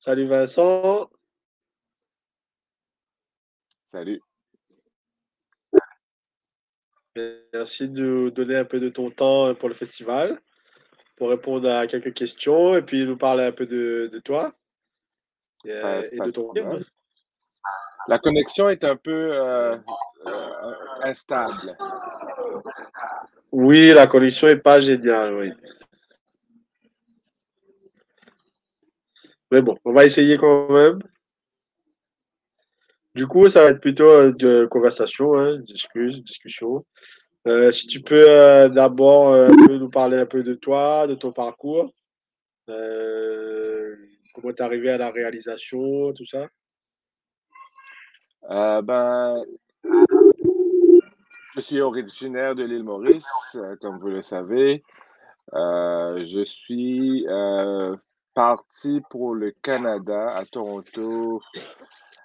Salut Vincent, Salut. merci de nous donner un peu de ton temps pour le festival, pour répondre à quelques questions et puis nous parler un peu de toi et Pas de de ton film. problème. La connexion est un peu instable. Oui, la connexion est pas géniale, oui. Mais bon, on va essayer quand même. Du coup, ça va être plutôt de conversation, hein, discussion. Si tu peux d'abord un peu nous parler un peu de toi, de ton parcours, comment t'es arrivé à la réalisation, tout ça. Ben, je suis originaire de l'île Maurice, comme vous le savez. Je suis parti pour le Canada à Toronto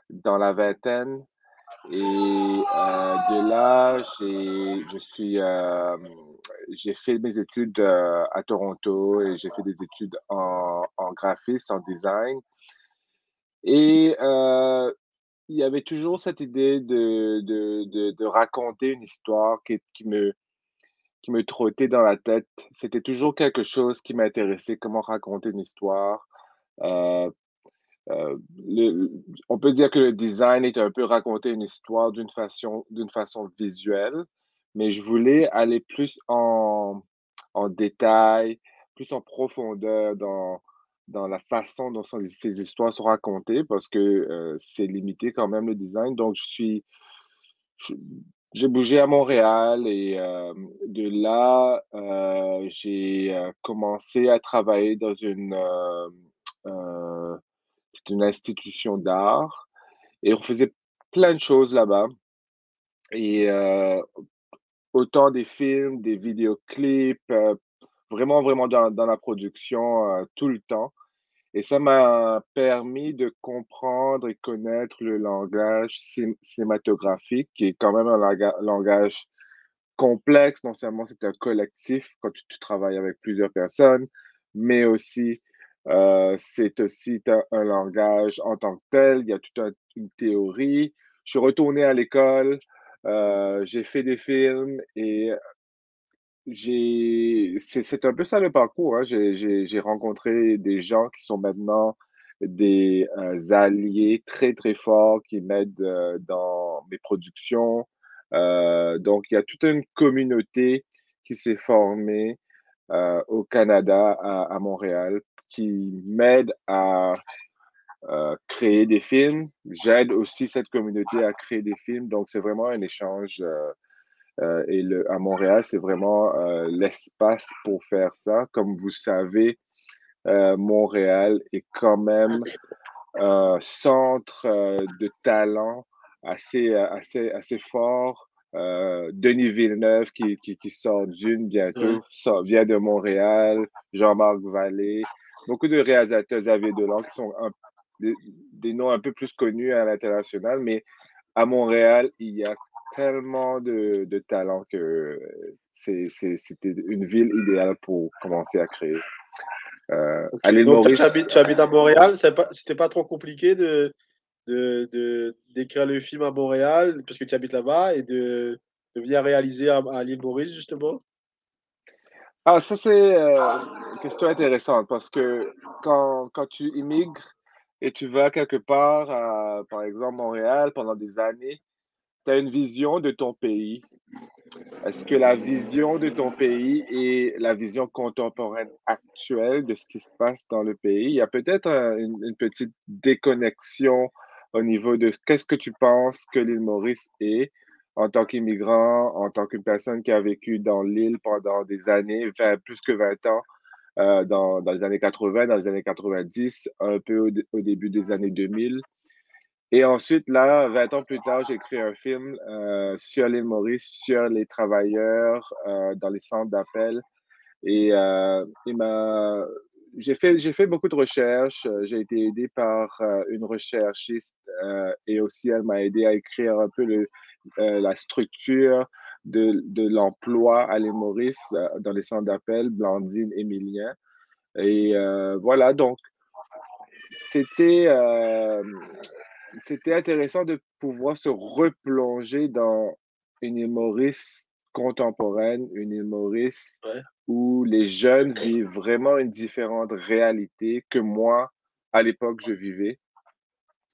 dans la vingtaine. Et de là, j'ai fait mes études à Toronto et j'ai fait des études en graphisme, en design. Et il y avait toujours cette idée de raconter une histoire qui me trottait dans la tête. C'était toujours quelque chose qui m'intéressait, comment raconter une histoire. Euh, on peut dire que le design est un peu raconter une histoire d'une façon visuelle, mais je voulais aller plus en détail, plus en profondeur dans la façon dont ces histoires sont racontées parce que c'est limité quand même le design. Donc, je- j'ai bougé à Montréal et de là, j'ai commencé à travailler dans euh, c'est une institution d'art et on faisait plein de choses là-bas et autant des films, des vidéoclips, vraiment dans la production, tout le temps et ça m'a permis de comprendre et connaître le langage cinématographique qui est quand même un langage complexe. Non seulement c'est un collectif quand tu travailles avec plusieurs personnes, mais aussi, c'est aussi un langage en tant que tel. Il y a toute une théorie. Je suis retourné à l'école, j'ai fait des films et c'est un peu ça le parcours, hein. J'ai rencontré des gens qui sont maintenant des alliés très, très forts qui m'aident dans mes productions. Donc, il y a toute une communauté qui s'est formée au Canada, à Montréal, qui m'aide à créer des films. J'aide aussi cette communauté à créer des films. Donc, c'est vraiment un échange. À Montréal, c'est vraiment l'espace pour faire ça. Comme vous savez, Montréal est quand même un centre de talent assez fort. Denis Villeneuve qui sort d'une Ouais. bientôt, vient de Montréal, Jean-Marc Vallée, beaucoup de réalisateurs, Xavier Dolan, qui sont des noms un peu plus connus à l'international, mais à Montréal, il y a tellement de talent que c'était une ville idéale pour commencer à créer. À Ok. l'île Donc toi, Maurice, tu habites à Montréal, c'était pas trop compliqué d'écrire le film à Montréal, parce que tu habites là-bas, et de venir réaliser à l'île Maurice, justement. ah, ça c'est une question intéressante parce que quand tu immigres et tu vas quelque part, par exemple Montréal, pendant des années, tu as une vision de ton pays. Est-ce que la vision de ton pays et la vision contemporaine actuelle de ce qui se passe dans le pays, il y a peut-être une petite déconnexion au niveau de qu'est-ce que tu penses que l'île Maurice est en tant qu'immigrant, en tant qu'une personne qui a vécu dans l'île pendant des années, plus que 20 ans, dans les années 80, dans les années 90, un peu au début des années 2000. Et ensuite, là, 20 ans plus tard, j'ai écrit un film sur l'île Maurice, sur les travailleurs dans les centres d'appel. Et j'ai fait beaucoup de recherches. J'ai été aidé par une recherchiste et aussi elle m'a aidé à écrire un peu la structure de l'emploi à l'île Maurice dans les centres d'appel, Blandine, Émilien. Et voilà, donc c'était, c'était intéressant de pouvoir se replonger dans une île Maurice contemporaine, une île Maurice Ouais, où les jeunes vivent vraiment une différente réalité que moi, à l'époque, je vivais.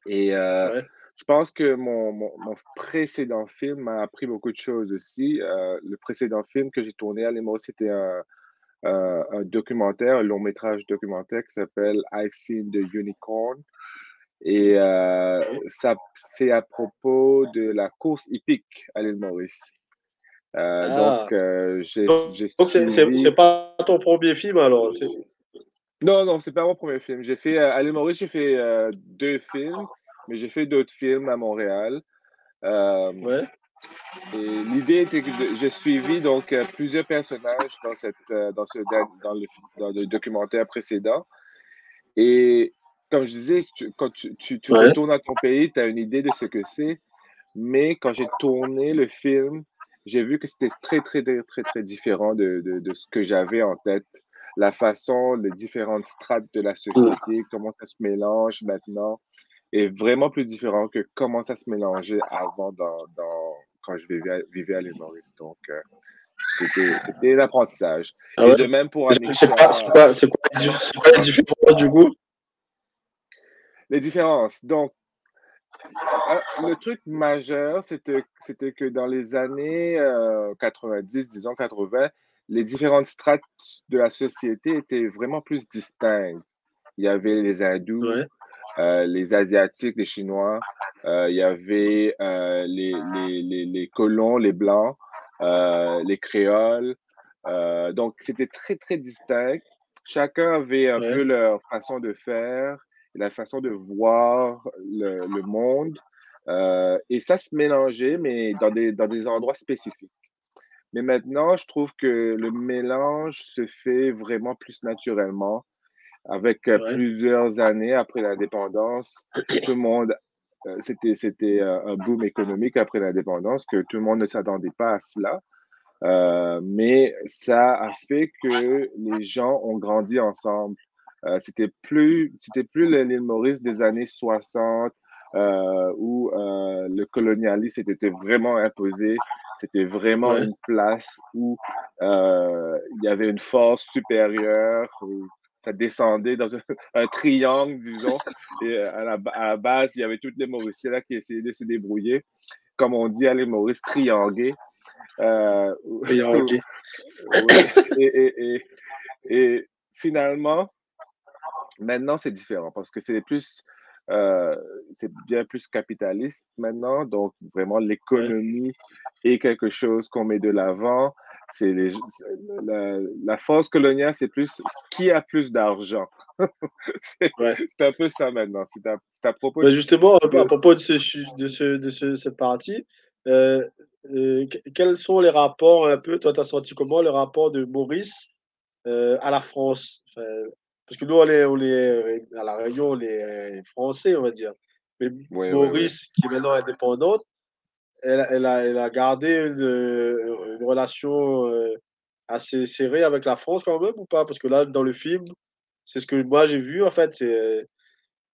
Et ouais. je pense que mon précédent film m'a appris beaucoup de choses aussi. Le précédent film que j'ai tourné à l'île Maurice, c'était un documentaire, un long métrage documentaire qui s'appelle I've Seen the Unicorn. Et ça, c'est à propos de la course hippique à l'île Maurice. Donc, Ah, j'ai donc c'est suivi. pas ton premier film alors? Non, non, c'est pas mon premier film. J'ai fait, à l'île Maurice, j'ai fait 2 films, mais j'ai fait d'autres films à Montréal. Hem Ouais, Et l'idée était que j'ai suivi donc plusieurs personnages dans dans dans le documentaire précédent. Et comme je disais, quand tu ouais, retournes à ton pays, tu as une idée de ce que c'est. Mais quand j'ai tourné le film, j'ai vu que c'était très différent de ce que j'avais en tête. La façon, les différentes strates de la mmh. société, comment ça se mélange maintenant, est vraiment plus différent que comment ça se mélangeait avant quand je vivais à l'île Maurice. Donc, c'était l'apprentissage. Ah Et ouais? de même pour C'est Annika, quoi c'est quoi la différence du coup? les différences. Donc, le truc majeur, c'était que dans les années 90, disons 80, les différentes strates de la société étaient vraiment plus distinctes. Il y avait les hindous, Ouais, les asiatiques, les chinois, il y avait les colons, les blancs, les créoles. Donc, c'était très distinct. Chacun avait un ouais, peu leur façon de faire, la façon de voir le monde. Et ça se mélangeait, mais dans des endroits spécifiques. Mais maintenant, je trouve que le mélange se fait vraiment plus naturellement avec ouais, plusieurs années après l'indépendance. Tout le monde, c'était un boom économique après l'indépendance, que tout le monde ne s'attendait pas à cela. Mais ça a fait que les gens ont grandi ensemble. C'était plus l'île Maurice des années 60 où le colonialisme était vraiment imposé. C'était vraiment ouais, une place où il y avait une force supérieure, où ça descendait dans un triangle, disons, et à la base, il y avait toutes les Mauriciens là qui essayaient de se débrouiller. Comme on dit à l'île Maurice, trianguer. Euh, triangle. oui, et finalement, maintenant, c'est différent parce que euh, c'est bien plus capitaliste maintenant. Donc, vraiment, Ouais, l'économie est quelque chose qu'on met de l'avant. C'est la force coloniale, c'est plus qui a plus d'argent. C'est ouais. c'est un peu ça maintenant. C'est à propos Bah, justement, à de. propos de cette partie, heu quels sont les rapports un peu toi, tu as senti comment le rapport de Maurice, à la France? Enfin, parce que nous, on est à La Réunion, on est français, on va dire. Mais Oui, oui, oui. Maurice, qui est maintenant indépendante, elle a gardé une relation, assez serrée avec la France quand même ou pas? Parce que là, dans le film, c'est ce que moi j'ai vu en fait,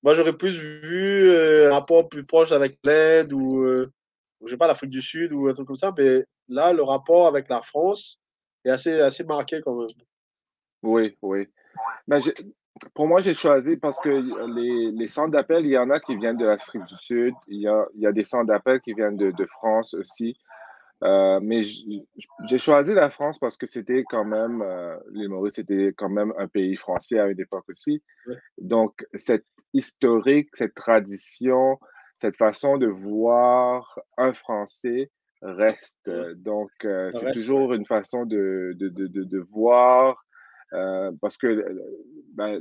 moi, j'aurais plus vu, un rapport plus proche avec l'Inde ou je sais pas, l'Afrique du Sud ou un truc comme ça, mais là, le rapport avec la France est assez marqué quand même. Oui, oui. Ben, pour moi, j'ai choisi parce que les centres d'appel, il y en a qui viennent de l'Afrique du Sud, il y a des centres d'appel qui viennent de France aussi. Mais j'ai choisi la France parce que c'était quand même, l'île Maurice, c'était quand même un pays français à une époque aussi. Ouais, Donc, cette historique, cette tradition, cette façon de voir un Français reste. ouais, Donc, ça c'est reste, ouais. toujours une façon de voir, parce que ben,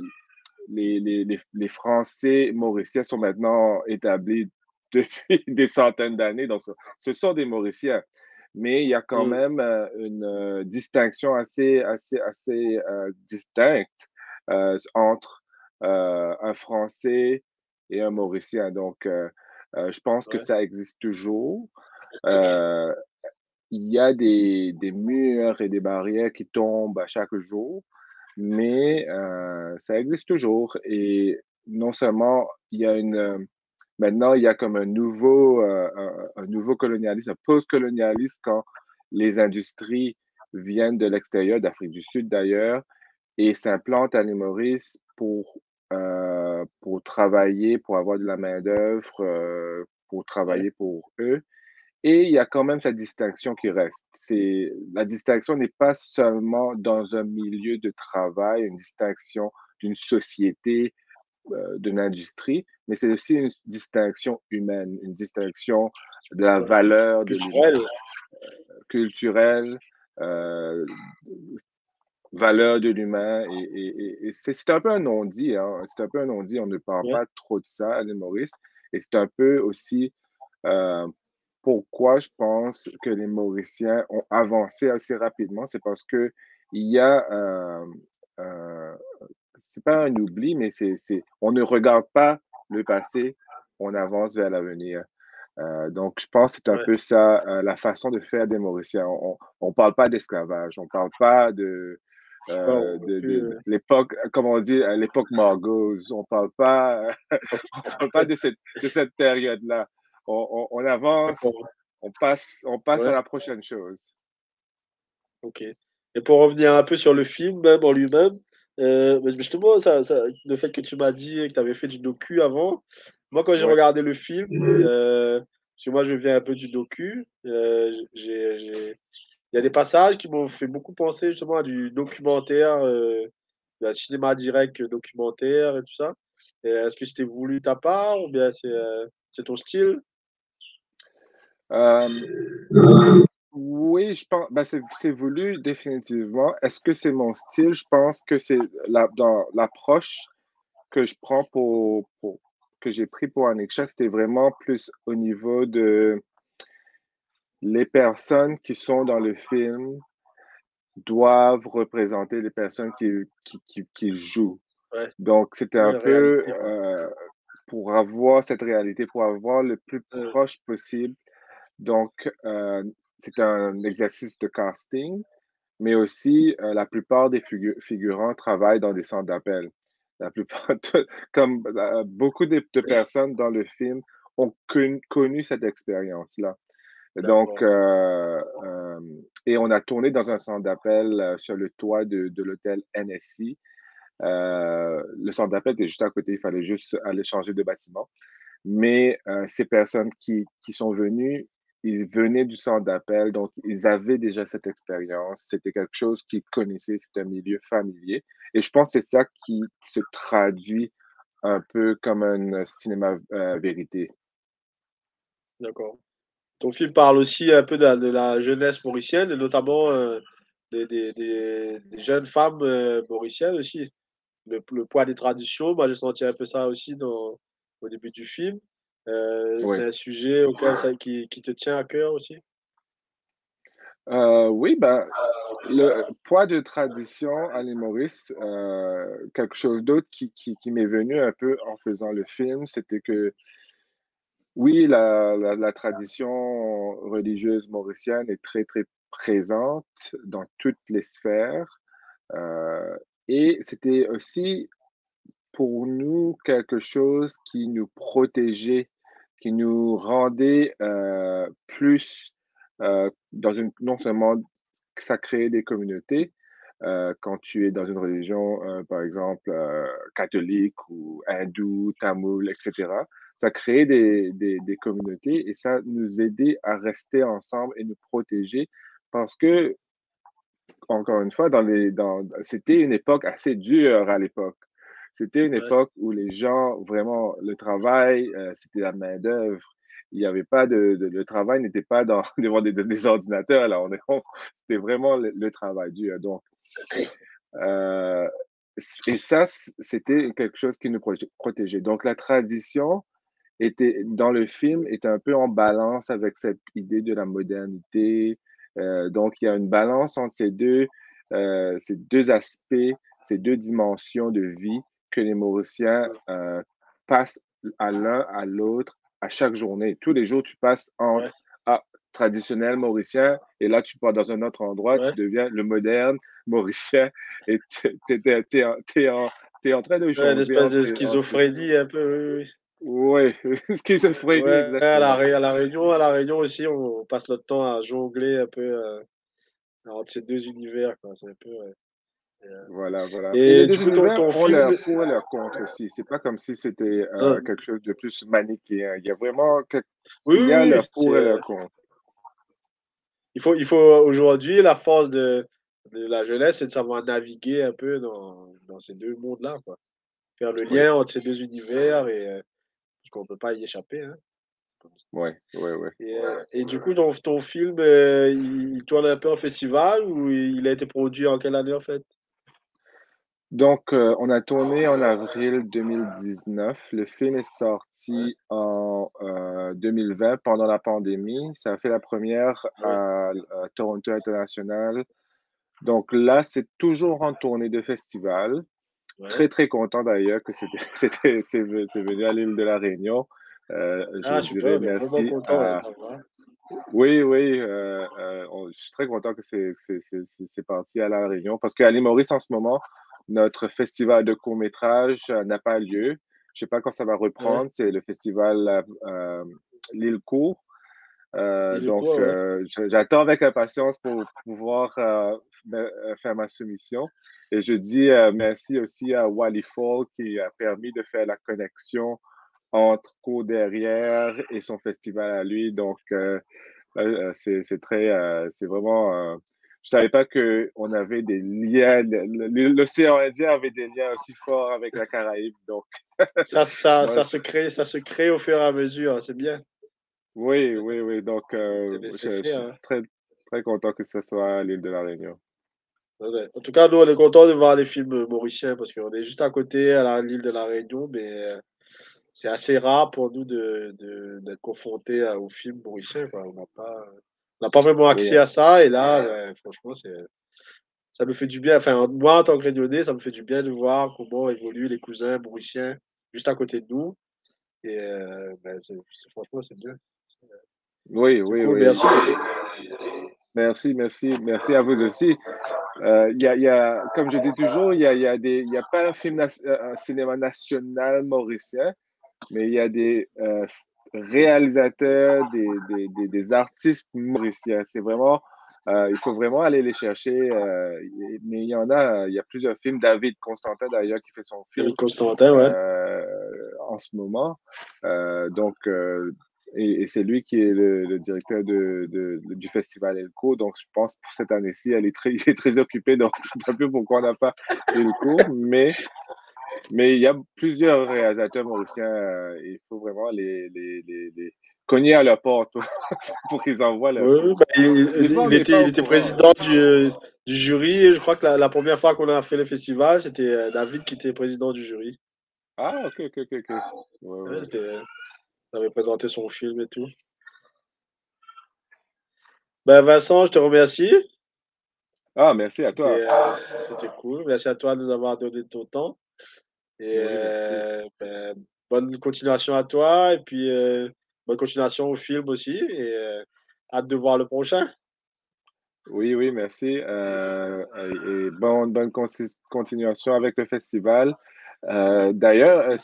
les Français mauriciens sont maintenant établis depuis des centaines d'années, donc ce sont des Mauriciens. Mais il y a quand Mmh, même une distinction assez distincte entre un Français et un Mauricien. Donc, je pense que ouais, ça existe toujours. Euh, il y a des murs et des barrières qui tombent à chaque jour, mais ça existe toujours. Et non seulement il y a maintenant il y a comme un nouveau colonialisme, un post-colonialisme quand les industries viennent de l'extérieur, d'Afrique du Sud d'ailleurs, et s'implantent à l'île Maurice pour travailler, pour avoir de la main-d'œuvre, pour Ouais, travailler pour eux. Et il y a quand même cette distinction qui reste. La distinction n'est pas seulement dans un milieu de travail, une distinction d'une société, d'une industrie, mais c'est aussi une distinction humaine, une distinction de la ouais. valeur de l'humain, Culturel. culturelle, euh, valeur de l'humain. Et c'est un peu un non-dit, hein. C'est un peu un non-dit. On ne parle Ouais, pas trop de ça à l'île Maurice. Et c'est un peu aussi euh, pourquoi je pense que les Mauriciens ont avancé assez rapidement. C'est parce que il y a, euh, c'est pas un oubli, mais on ne regarde pas le passé, on avance vers l'avenir. Donc, je pense que c'est un ouais. peu ça, la façon de faire des Mauriciens. On parle pas d'esclavage, on parle pas Ouais, on peut plus, de l'époque, comme on dit, à l'époque Margose. On parle pas, on parle pas de cette période-là. On avance, d'accord. on passe à Ouais, la prochaine chose. OK. Et pour revenir un peu sur le film même en lui-même, bah, justement, le fait que tu m'as dit que tu avais fait du docu avant, moi, quand j'ai Ouais. regardé le film, parce que moi, je viens un peu du docu, il y a des passages qui m'ont fait beaucoup penser justement à du documentaire, un cinéma direct documentaire et tout ça. Et est-ce que c'était voulu de ta part ou bien c'est ton style? Euh, Oui, je pense, ben c'est voulu définitivement. Est-ce que c'est mon style? Je pense que c'est dans l'approche que je prends que j'ai pris pour Annexa, c'était vraiment plus au niveau de les personnes qui sont dans le film doivent représenter les personnes qui jouent. Ouais, Donc, c'était un ouais, peu réalité, quoi. pour avoir cette réalité, pour avoir le plus Heu, proche possible. Donc, c'est un exercice de casting. Mais aussi, la plupart des figurants travaillent dans des centres d'appel. La plupart, comme beaucoup de personnes dans le film ont connu cette expérience-là. Donc, d'accord, et on a tourné dans un centre d'appel sur le toit de l'hôtel NSI. Le centre d'appel était juste à côté, il fallait juste aller changer de bâtiment. Mais ces personnes qui sont venues, ils venaient du centre d'appel, donc ils avaient déjà cette expérience. C'était quelque chose qu'ils connaissaient, c'était un milieu familier. Et je pense que c'est ça qui se traduit un peu comme un cinéma vérité. d'accord. Ton film parle aussi un peu de la jeunesse mauricienne et notamment, des jeunes femmes, mauriciennes aussi. Le poids des traditions, moi j'ai senti un peu ça aussi au début du film. C'est Oui. un sujet auquel qui te tient à cœur aussi? Oui, ben, le poids de tradition à l'île Maurice, quelque chose d'autre qui m'est venu un peu en faisant le film, c'était que oui, la tradition religieuse mauricienne est très, très présente dans toutes les sphères, et c'était aussi pour nous quelque chose qui nous protégeait, qui nous rendait, plus, dans une non seulement que ça créait des communautés, quand tu es dans une religion, par exemple, catholique ou hindoue, tamoul et cetera. Ça créait des communautés et ça nous aidait à rester ensemble et nous protéger parce que, encore une fois, c'était une époque assez dure à l'époque. C'était une Ouais, époque où les gens, vraiment, le travail, c'était la main-d'œuvre. Il n'y avait pas le travail n'était pas devant des ordinateurs, là. C'était vraiment le travail dur. Donc, euh, et ça, c'était quelque chose qui nous protégeait. Donc, la tradition dans le film, était un peu en balance avec cette idée de la modernité. Donc, il y a une balance entre ces deux aspects, ces deux dimensions de vie que les Mauriciens passent à l'un à l'autre à chaque journée. Tous les jours, tu passes ouais, entre traditionnel mauricien et là, tu pars dans un autre endroit, tu ouais, deviens le moderne mauricien et Tu es en train de Ouais, une jongler espèce entre de ces schizophrénie un peu, oui, oui. ouais, schizophrénie, Ouais, exactement. À la Réunion aussi, on passe notre temps à jongler un peu entre ces deux univers, quoi. C'est un peu, ouais. Voilà, voilà. Et les Et du 2 coup, univers ton ont film, leurs pour et leurs contre aussi. C'est pas comme si c'était, euh, quelque chose de plus manichéen. Il y a vraiment quel oui, il y a oui, oui, leurs pour et leurs contre. il faut aujourd'hui, la force de la jeunesse, c'est de savoir naviguer un peu dans ces deux mondes-là, quoi. Faire le Oui, lien entre ces deux univers parce qu'on peut pas y échapper, hein. Comme ça. oui, oui, oui. Et du coup, ton film, il tourne un peu en festival ou il a été produit en quelle année, en fait? Donc, on a tourné en avril 2019. Le film est Ouais, sorti en, 2020 pendant la pandémie. Ça a fait la première ah ouais, à Toronto International. Donc là, c'est toujours en tournée de festival. ouais. Très, très content d'ailleurs que c'est venu à l'île de la Réunion. Je Ah dirais super, mais vraiment merci content, ouais, à d'avoir. oui, oui, je suis très content que c'est parti à La Réunion parce qu'à l'île Maurice, en ce moment, notre festival de court-métrage n'a pas lieu. Je sais pas quand ça va Ouais, reprendre. C'est le festival L'Île Court. il est Donc, quoi, ouais. j'attends avec impatience pour pouvoir faire ma soumission. Et je dis merci aussi à Wally Fall qui a permis de faire la connexion entre Cours derrière et son festival à lui. Donc, c'est très, c'est vraiment. Je savais pas que on avait des liens. L'océan Indien avait des liens aussi forts avec la Caraïbe. Donc, moi, Ça se crée au fur et à mesure, c'est bien, oui, oui, oui. Donc, c'est je nécessaire, suis hein. très, très content que ce soit à l'île de la Réunion. Ouais. En tout cas, nous, on est contents de voir les films mauriciens parce qu'on est juste à côté, l'île de la Réunion, mais c'est assez rare pour nous d'être confrontés aux films mauriciens, quoi. On n'a pas vraiment Oui, accès à ça, et là, ben, franchement, ça nous fait du bien. Enfin, moi, en tant que Réunionnais, ça me fait du bien de voir comment évoluent les cousins mauriciens juste à côté de nous. Et ben, franchement, c'est bien. oui, C'est oui, cool, oui. merci. Merci, merci, merci à vous aussi. Comme je dis toujours, il y a pas un un cinéma national mauricien, mais il y a des réalisateurs, des artistes mauriciens. C'est vraiment, il faut vraiment aller les chercher. Mais il y a plusieurs films. David Constantin, d'ailleurs, qui fait son film David Constantin, ouais. euh, en ce moment. Donc, et c'est lui qui est le directeur du festival Elco. Donc, je pense pour cette année-ci, il est très occupé. Donc, c'est un peu pourquoi on n'a pas Elco. Mais il y a plusieurs réalisateurs mauriciens. Il faut vraiment les cogner à leur porte pour qu'ils envoient leurs Ouais, films. bah, Des fois, on n'est pas il au était courant. président du jury. Je crois que la première fois qu'on a fait le festival, c'était David qui était président du jury. Ah, ok, ok, ok, ok. Ouais, Ouais, ouais. il avait présenté son film et tout. Ben, Vincent, je te remercie. Ah, merci à toi. C'était cool. Merci à toi de nous avoir donné de ton temps. Et Oui, merci. ben, bonne continuation à toi. Et puis, bonne continuation au film aussi. Et hâte de voir le prochain. Oui, oui, merci. Et bonne continuation avec le festival. D'ailleurs,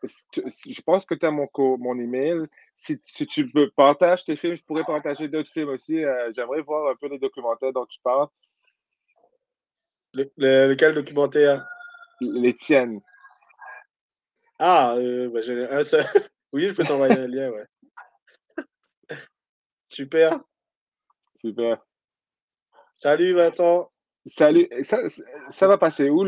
je pense que tu as mon email. Si tu me partages tes films, je pourrais partager d'autres films aussi. J'aimerais voir un peu les documentaires dont tu parles, Lequel documentaire? les tiennes. Ah, ben, j'en ai un seul. Oui, je peux t'envoyer un lien, ouais. Super. Super. Salut Vincent. Salut. Ça va passer où